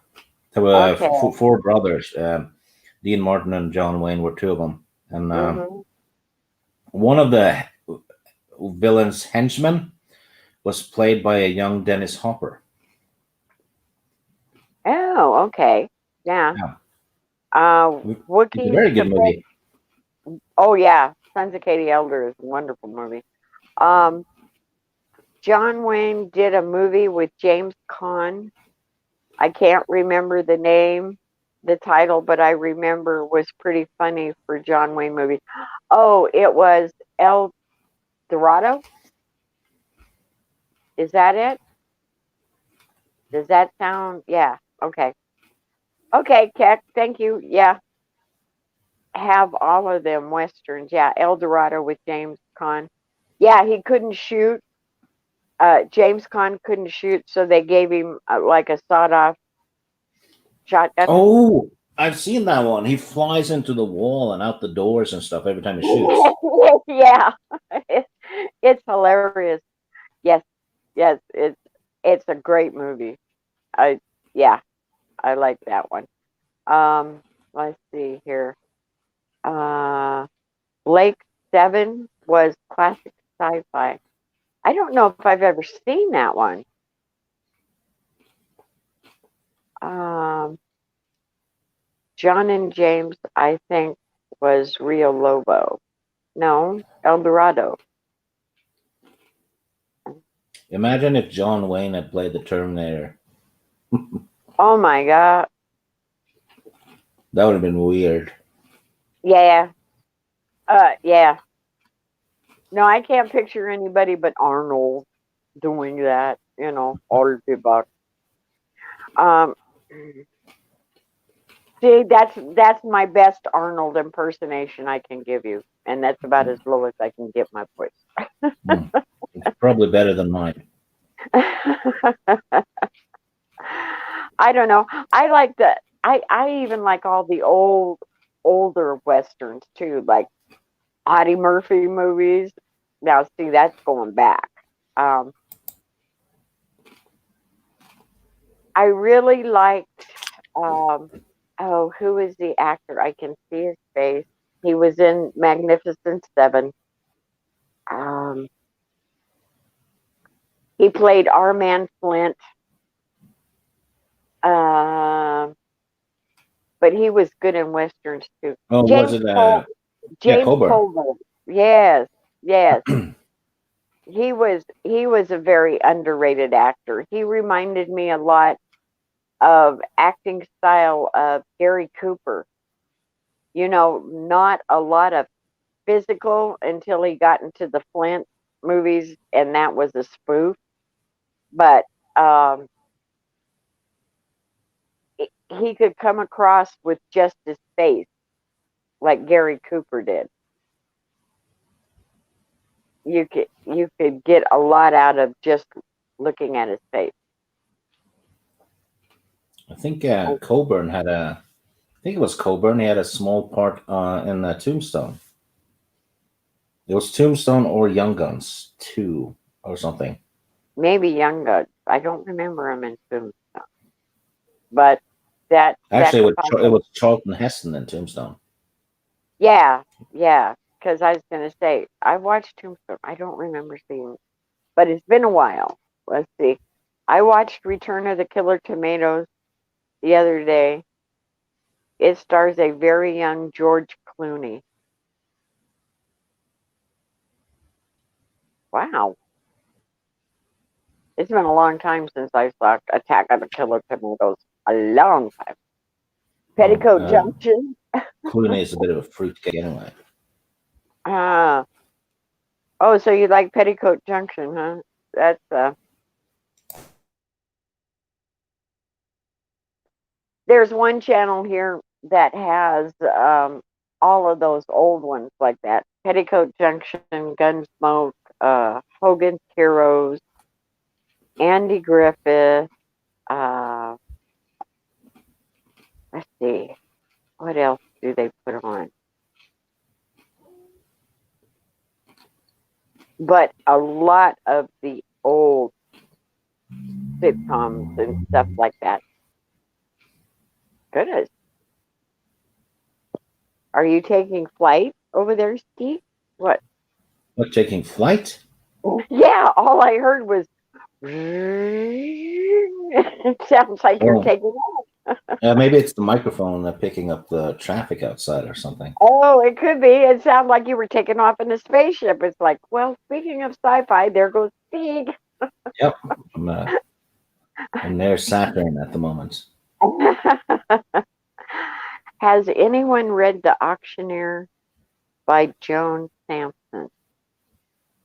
there were Okay. four brothers. Dean Martin and John Wayne were two of them, and Mm-hmm. one of the villain's henchmen was played by a young Dennis Hopper. Oh, okay. Yeah. Yeah, it's a Wookie very good Cabot. movie. Oh yeah, Sons of Katie Elder is a wonderful movie. Um, John Wayne did a movie with James Caan. I can't remember the name, the title, but I remember was pretty funny for John Wayne movie. Oh, it was El Dorado. Is that it? Does that sound? Yeah. Okay. Okay, Keck. Thank you. Yeah. Have all of them westerns. Yeah. El Dorado with James Caan. Yeah, he couldn't shoot. James Caan couldn't shoot, so they gave him like a sawed-off shotgun. Oh, I've seen that one. He flies into the wall and out the doors and stuff every time he shoots. Yeah, it's hilarious. Yes, yes, it's a great movie. I Yeah, I like that one. Um, let's see here. Uh, Lake Seven was classic sci-fi. I don't know if I've ever seen that one. Um, John and James, I think, was Rio Lobo. No, El Dorado. Imagine if John Wayne had played the Terminator. Oh my God. That would have been weird. Yeah. Yeah. No, I can't picture anybody but Arnold doing that. All the buck. Um, see, that's my best Arnold impersonation I can give you, and that's about as low as I can get my voice. Hmm. It's probably better than mine. I don't know. I like the. I even like all the older westerns too, like Audie Murphy movies. Now, see, that's going back. Um, I really liked. Oh, who is the actor? I can see his face. He was in Magnificent Seven. Um, he played our man Flint. Um, but he was good in westerns too. Oh, was James it? Cole. Yeah, James Coburn. Colville. Yes, yes. He was a very underrated actor. He reminded me a lot of acting style of Gary Cooper. Not a lot of physical until he got into the Flint movies, and that was a spoof. But um, he could come across with just his face, like Gary Cooper did. You could get a lot out of just looking at his face. I think Coburn had a. I think it was Coburn. He had a small part in Tombstone. It was Tombstone or Young Guns 2 or something. maybe Young Guns. I don't remember him in Tombstone, but that Actually, could it possibly. was Charlton Heston in Tombstone. Yeah, yeah. Because I was gonna say I watched Tombstone. I don't remember seeing, but it's been a while. Let's see. I watched Return of the Killer Tomatoes the other day. It stars a very young George Clooney. Wow. It's been a long time since I saw Attack of the Killer Tomatoes. A long time. Well, Petticoat Junction. Clooney is a bit of a fruitcake anyway. Ah. Oh, so you like Petticoat Junction, huh? That's there's one channel here that has all of those old ones like that. Petticoat Junction, Gunsmoke, Hogan's Heroes, Andy Griffith, uh let's see, what else do they put on? But a lot of the old sitcoms and stuff like that. Goodness. Are you taking flight over there, Steve? What? What, taking flight? Yeah, all I heard was it sounds like you're Oh, taking off. maybe it's the microphone picking up the traffic outside or something. Oh, it could be. It sounded like you were taking off in a spaceship. It's like, well, speaking of sci-fi, there goes Steve. Yep, I'm near Saturn at the moment. Has anyone read The Auctioneer by Joan Sampson?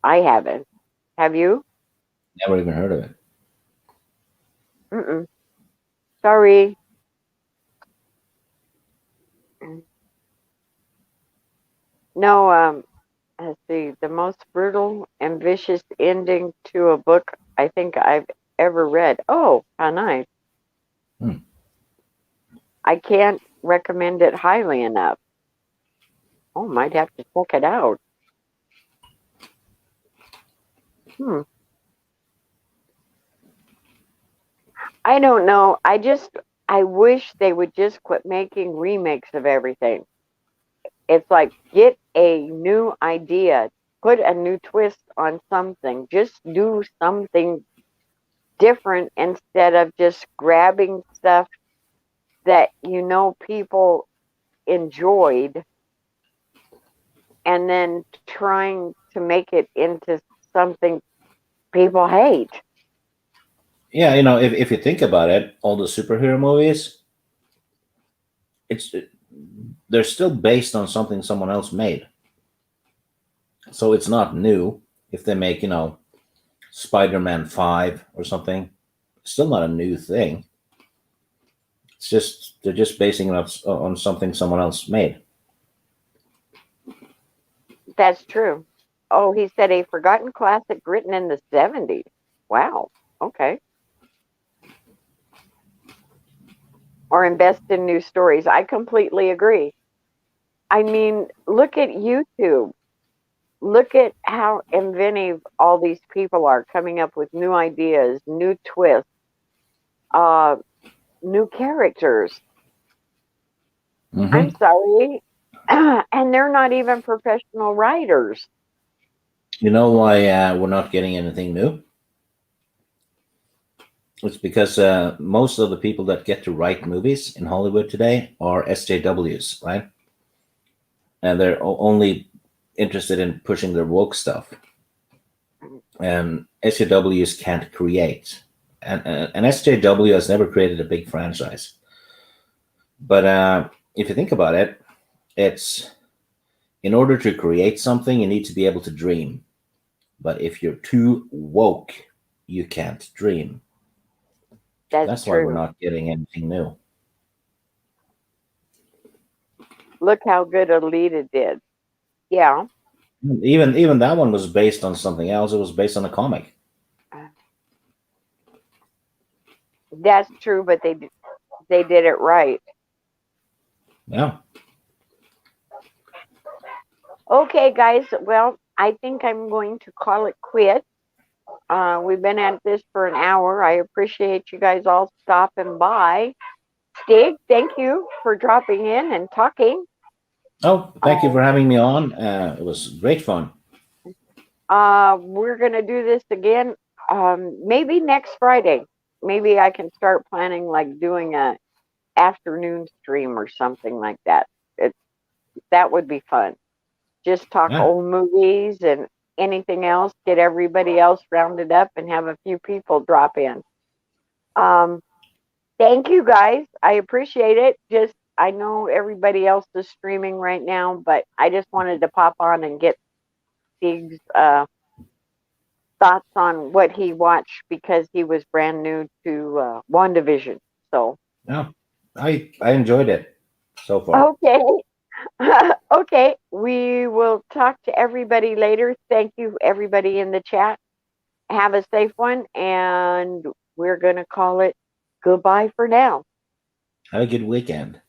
I haven't. Have you? Never even heard of it. Mm-mm. Sorry. No, let's see. The most brutal and vicious ending to a book I think I've ever read. Oh, how nice. Hmm. I can't recommend it highly enough. Oh, might have to check it out. Hmm. I don't know. I wish they would just quit making remakes of everything. It's like get a new idea, put a new twist on something, just do something different instead of just grabbing stuff that people enjoyed and then trying to make it into something people hate. Yeah, if you think about it, all the superhero movies, it's they're still based on something someone else made. So it's not new. If they make, Spider-Man 5 or something, it's still not a new thing. It's just they're just basing it on something someone else made. That's true. Oh, he said a forgotten classic written in the 70s. Wow. Okay. Or invest in new stories. I completely agree. I mean, look at YouTube. Look at how inventive all these people are coming up with new ideas, new twists, uh, new characters. I'm Hmm. sorry. And they're not even professional writers. You know why we're not getting anything new? It's because most of the people that get to write movies in Hollywood today are SJWs, right? And they're only interested in pushing their woke stuff. And SJWs can't create. And SJW has never created a big franchise. But if you think about it, it's in order to create something, you need to be able to dream. But if you're too woke, you can't dream. That's That's why we're true. not getting anything new. Look how good Alita did. Yeah, Even that one was based on something else. It was based on a comic. that's true, but they did it right. Yeah. Okay, guys. Well, I think I'm going to call it quits. We've been at this for an hour. I appreciate you guys all stopping by. Stig, thank you for dropping in and talking. Oh, thank you for having me on. It was great fun. We're gonna do this again. Maybe next Friday. Maybe I can start planning like doing a afternoon stream or something like that. It, that would be fun. Just talk Yeah. old movies and anything else. Get everybody else rounded up and have a few people drop in. Um, Thank you guys. I appreciate it. Just I know everybody else is streaming right now, but I just wanted to pop on and get Stig's thoughts on what he watched because he was brand new to Wanda Vision. So Yeah. I enjoyed it so far. okay, okay, we will talk to everybody later. Thank you, everybody in the chat. Have a safe one, and we're gonna call it goodbye for now. Have a good weekend.